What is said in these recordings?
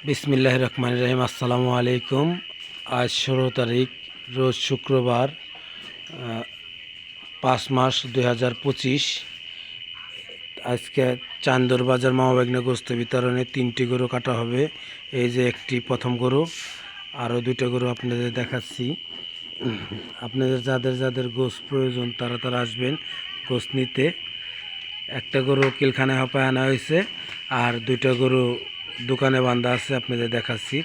বিসমিল্লাহির রহমানির রহিম। আসসালামু আলাইকুম। আজ 16 তারিখ, রোজ শুক্রবার, 5 মার্চ 2025। আজকে চান্দর বাজার মামাবাগনা গোস্ত বিতরণে 3টি গরু কাটা হবে। এই যে একটি প্রথম গরু, আরও 2টা গরু আপনাদের দেখাচ্ছি। আপনাদের যাদের যাদের গোস্ত প্রয়োজন তারা আসবেন গোস্ত নিতে। একটা গরু কিলখানায় হপায় আনা হয়েছে, আর 2টা গরু দোকানে বান্ধা আছে, আপনাদের দেখাচ্ছি।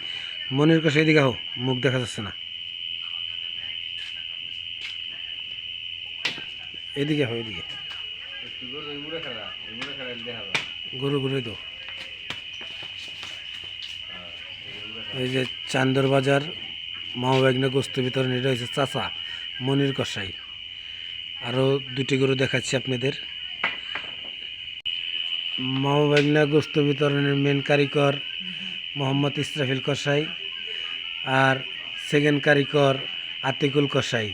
মনির কাছে এদিকে হো, মুখ দেখা যাচ্ছে না, এদিকে হো, এদিকে গরু ঘুরে দো। এই যে চান্দর বাজার মামাবাগনা গোস্ত বিতরণ, এটা হচ্ছে চাচা মনির কসাই। আরও 2টি গরু দেখাচ্ছি আপনাদের। মামাবাগনা গোস্ত বিতরণের মেন কারিগর মোহাম্মদ ইসরাফিল কসাই, আর সেকেন্ড কারিগর আতিকুল কসাই।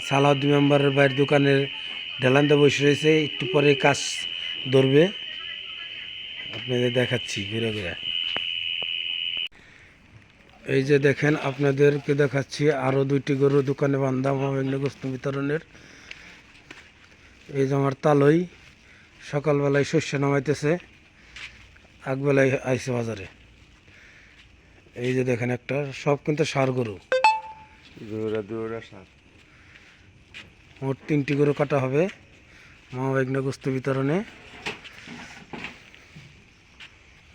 সালাউদ্দিন মেম্বারের বাইরের দোকানের ঢেলান্দা বসে রয়েছে, একটু পরে কাজ ধরবে, আপনাদের দেখাচ্ছি ঘুরে ঘুরে। এই যে দেখেন, আপনাদেরকে দেখাচ্ছি আরও 2টি গরু দোকানে বান্ধা মামাবাগনা গোস্ত বিতরণের। এই যে আমার তালই সকালবেলায় শস্য নামাইতেছে, আগবেলায় আইসে বাজারে। এই যে দেখেন একটা, সব কিন্তু ষাঁড় গরু, মোট 3টি গরু কাটা হবে মামাবাগনা গোস্ত বিতরণে।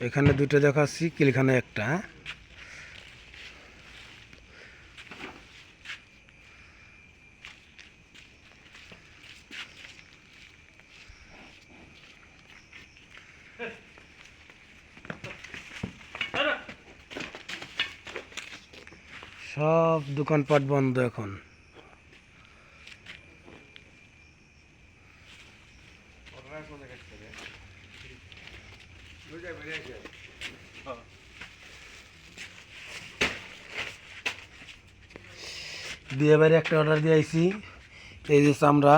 এখানে 2টা দেখাচ্ছি, কিলখানে একটা। সব দোকানপাট বন্ধ এখন। বিয়ে বাড়ি একটা অর্ডার দিয়েছি, এই যে চামড়া